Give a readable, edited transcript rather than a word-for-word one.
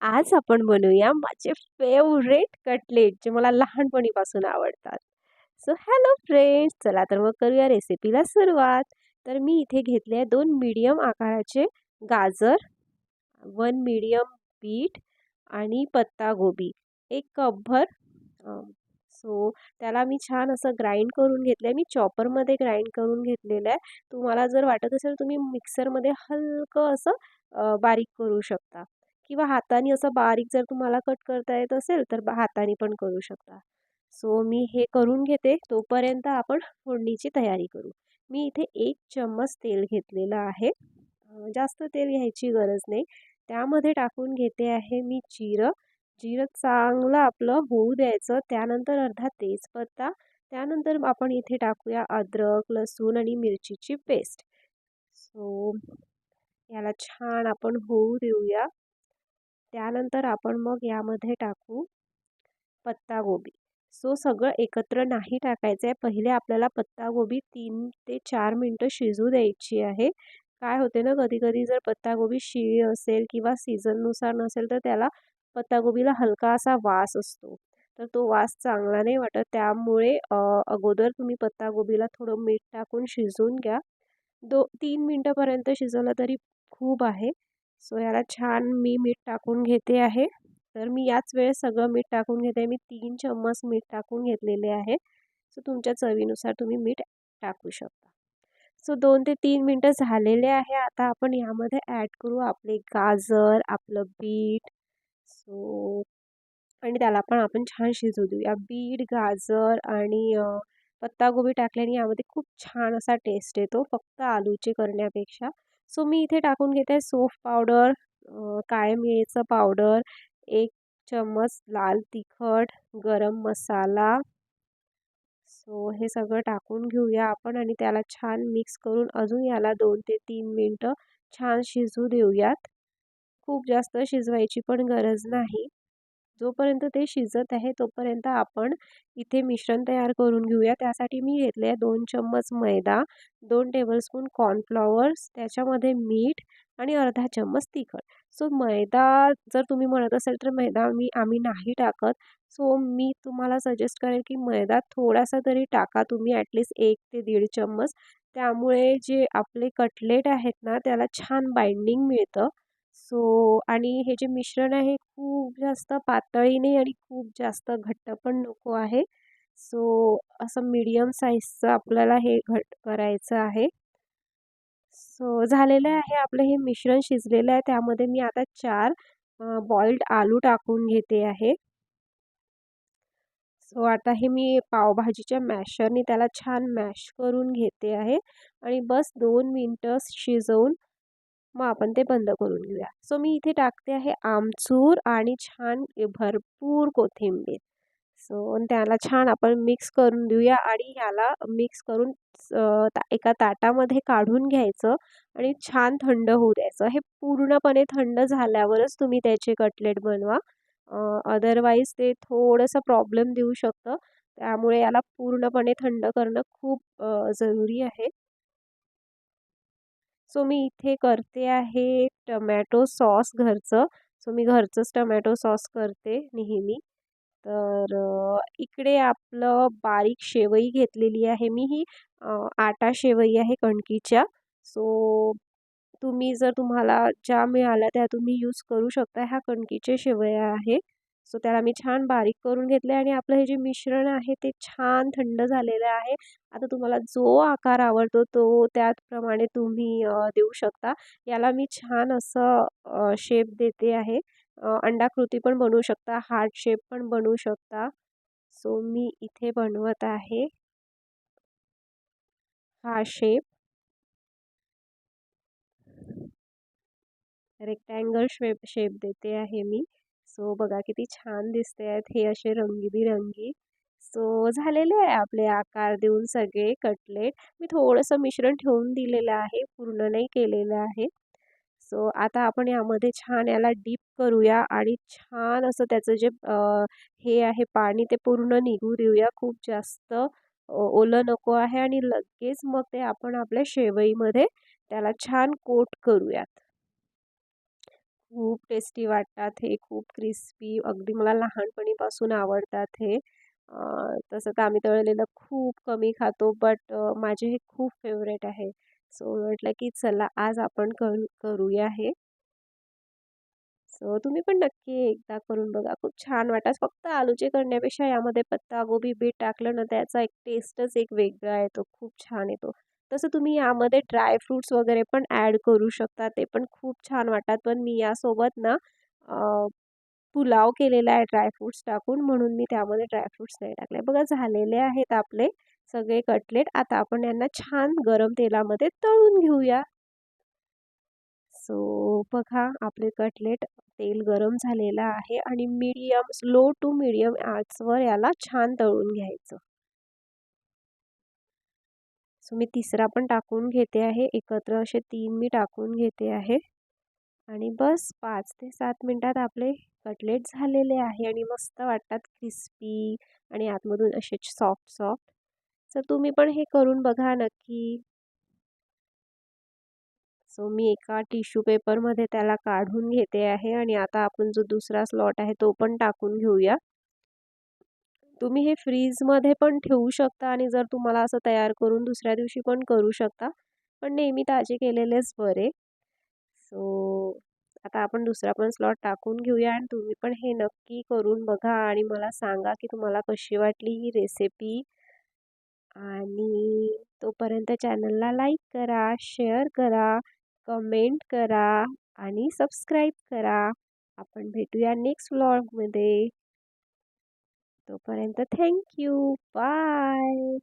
आज आपण बनवूया माझे फेवरेट कटलेट जे मला लहानपणीपासून आवडतात. सो हॅलो फ्रेंड्स, चला तर मग करूया रेसिपीला सुरुवात. तर मी इथे घेतले आहे 2 मीडियम आकाराचे गाजर, 1 मीडियम बीट आणि पत्तागोबी, 1 कपभर. अ, सो त्याला मी छान असं ग्राइंड करून घेतलंय. मी चॉपरमध्ये ग्राइंड करून घेतलेलं आहे. तुम्हाला जर वाटत असेल तुम्ही मिक्सरमध्ये हलकं असं बारीक करू शकता. किंवा हाताने असं बारीक जर तुम्हाला कट करता येत असेल तर हाताने पण करू शकता. सो मी हे करून घेते, तोपर्यंत आपण फोडणीची तयारी करू. मी इथे 1 चम्मच तेल घेतलेलं आहे. जास्त तेल घ्यायची गरज नाही. त्यामध्ये टाकून घेते आहे मी जिरं. जिरं चांगलं आपलं होऊ द्यायचं. त्यानंतर अर्धा तेजपत्ता. त्यानंतर आपण इथे टाकूया अद्रक, लसूण आणि मिरचीची पेस्ट. सो याला छान आपण होऊ देऊया. त्यानंतर आपण मग यामध्ये टाकू पत्तागोबी. सो सगळं एकत्र नाही टाकायचं आहे. पहिले आपल्याला पत्तागोबी 3 ते 4 मिनिटं शिजू द्यायची आहे. काय होते ना, कधी-कधी जर पत्तागोबी शिळी असेल किंवा सीझननुसार नसेल तर त्याला पत्तागोबीला हलका असा वास असतो. तर तो वास चांगला नाही वाटत. त्यामुळे अगोदर तुम्ही पत्तागोबीला थोडं मीठ टाकून शिजवून घ्या. 3 मिनिटापर्यंत शिजवलं तरी खूप आहे. सो याला छान मी मीठ टाकून घेते आहे. तर मी याच वेळेस सगळं मीठ टाकून घेते. मी 3 चम्मच मीठ टाकून घेतलेले आहे. सो तुमच्या चवीनुसार तुम्ही मीठ टाकू शकता. सो 2 ते 3 मिनिटं झालेले आहे. आता आपण यामध्ये ॲड करू आपले गाजर, आपलं बीट. सो आणि त्याला पण आपण छान शिजू देऊया. बीट, गाजर आणि पत्तागोबी टाकल्याने यामध्ये खूप छान असा टेस्ट येतो, फक्त आलूचे करण्यापेक्षा. सो मी इथे टाकून घेते आहे सोफ पावडर, काळे मिरीचं पावडर, 1 चम्मच लाल तिखट, गरम मसाला. सो हे सगळं टाकून घेऊया आपण आणि त्याला छान मिक्स करून अजून याला 2 ते 3 मिनिटं छान शिजू देऊयात. खूप जास्त शिजवायची पण गरज नाही. जोपर्यंत ते शिजत आहे तोपर्यंत आपण इथे मिश्रण तयार करून घेऊया. त्यासाठी मी घेतले आहे 2 चम्मच मैदा, 2 टेबलस्पून कॉर्नफ्लॉवर्स, त्याच्यामध्ये मीठ आणि अर्धा चम्मच तिखट. सो मैदा जर तुम्ही म्हणत असाल तर मैदा आम्ही नाही टाकत. सो मी तुम्हाला सजेस्ट करेन की मैदा थोडासा तरी टाका तुम्ही, ॲटलीस्ट 1 ते 1.5 चम्मच. त्यामुळे जे आपले कटलेट आहेत ना त्याला छान बाइंडिंग मिळतं. सो आणि हे जे मिश्रण आहे खूप जास्त पातळही नाही आणि खूप जास्त घट्ट पण नको आहे. सो असं मीडियम साईजचं आपल्याला हे घट करायचं आहे. सो झालेलं आहे आपलं हे मिश्रण शिजलेलं आहे. त्यामध्ये मी आता 4 बॉइल्ड आलू टाकून घेते आहे. सो आता हे मी पावभाजीच्या मॅशरनी त्याला छान मॅश करून घेते आहे आणि बस 2 मिनिटं शिजवून मग आपण ते बंद करून घेऊया. सो मी इथे टाकते आहे आमचूर आणि छान भरपूर कोथिंबीर. सो त्याला छान आपण मिक्स करून देऊया आणि ह्याला मिक्स करून एका ताटामध्ये काढून घ्यायचं आणि छान थंड होऊ द्यायचं. हे पूर्णपणे थंड झाल्यावरच तुम्ही त्याचे कटलेट बनवा. अदरवाईज ते थोडंसं प्रॉब्लेम देऊ शकतं. त्यामुळे याला पूर्णपणे थंड करणं खूप जरुरी आहे. सो मी इथे करते आहे टमॅटो सॉस घरचं. सो मी घरचंच टमॅटो सॉस करते नेहमी. तर इकडे आपलं बारीक शेवई घेतलेली आहे मी. ही आटा शेवई आहे कणकीच्या. सो जर तुम्हाला ज्या मिळाल्या त्या तुम्ही यूज करू शकता. ह्या कणकीचे शेवया आहे. सो त्याला मी छान बारीक करून घेतले आणि आपलं हे जे मिश्रण आहे ते छान थंड झालेलं आहे. आता तुम्हाला जो आकार आवडतो तो त्याप्रमाणे तुम्ही देऊ शकता. याला मी छान असं शेप देते आहे. अंडाकृती पण बनवू शकता, हार्ट शेप पण बनवू शकता. सो मी इथे बनवत आहे हा शेप. रेक्टँगल शेप देते आहे मी. सो बघा किती छान दिसते आहेत हे असे रंगीबिरंगी. सो झालेले आहे आपले आकार देऊन सगळे कटलेट. मी थोडंसं मिश्रण ठेवून दिलेलं आहे, पूर्ण नाही केलेलं आहे. सो आता आपण यामध्ये छान याला डीप करूया आणि छान असं त्याचं जे हे आहे पाणी ते पूर्ण निघू देऊया. खूप जास्त ओलं नको आहे आणि लगेच मग ते आपण आपल्या शेवईमध्ये त्याला छान कोट करूयात. खूप टेस्टी वाटतात हे, खूप क्रिस्पी. अगदी मला लहानपणीपासून आवडतात हे. तसं तर आम्ही तळलेलं खूप कमी खातो, बट माझे हे खूप फेवरेट आहे. सो म्हटलं की चला आज आपण करूया हे. सो तुम्ही पण नक्की एकदा करून बघा. खूप छान वाटतात. फक्त आलूचे करण्यापेक्षा यामध्ये पत्ताकोबी, बीट टाकलं ना, त्याचा एक टेस्टच एक वेगळा येतो. खूप छान येतो. तसं तुम्ही यामध्ये ड्राय फ्रुट्स वगैरे पण ॲड करू शकता. ते पण खूप छान वाटतात. पण मी यासोबत ना पुलाव केलेला आहे ड्राय टाकून, म्हणून मी त्यामध्ये ड्राय नाही टाकले. बघा झालेले आहेत आपले सगळे कटलेट. आता आपण यांना छान गरम तेलामध्ये तळून घेऊया. सो बघा आपले कटलेट तेल गरम झालेलं आहे आणि लो टू मीडियम आचवर याला छान तळून घ्यायचं. सो मी तिसरा पण टाकून घेते आहे. एकत्र असे 3 मी टाकून घेते आहे. आणि बस 5 ते 7 मिनिटात आपले कटलेट झालेले आहे आणि मस्त वाटतात क्रिस्पी आणि आतमधून असे सॉफ्ट सॉफ्ट. तर तुम्ही पण हे करून बघा नक्की. सो मी एका टिश्यू पेपरमध्ये त्याला काढून घेते आहे आणि आता आपण जो दुसरा स्लॉट आहे तो पण टाकून घेऊया. तुम्ही हे फ्रीजमध्ये पण ठेवू शकता आणि जर तुम्हाला असं तयार करून दुसऱ्या दिवशी पण करू शकता. पण नेहमी ताजे केलेलेच बरे. सो आता आपण दुसरा पण स्लॉट टाकून घेऊया आणि तुम्ही पण हे नक्की करून बघा आणि मला सांगा की तुम्हाला कशी वाटली ही रेसिपी. आणि तोपर्यंत चॅनलला लाईक करा, शेअर करा, कमेंट करा आणि सबस्क्राईब करा. आपण भेटूया नेक्स्ट व्लॉगमध्ये. तोपर्यंत थँक यू. बाय.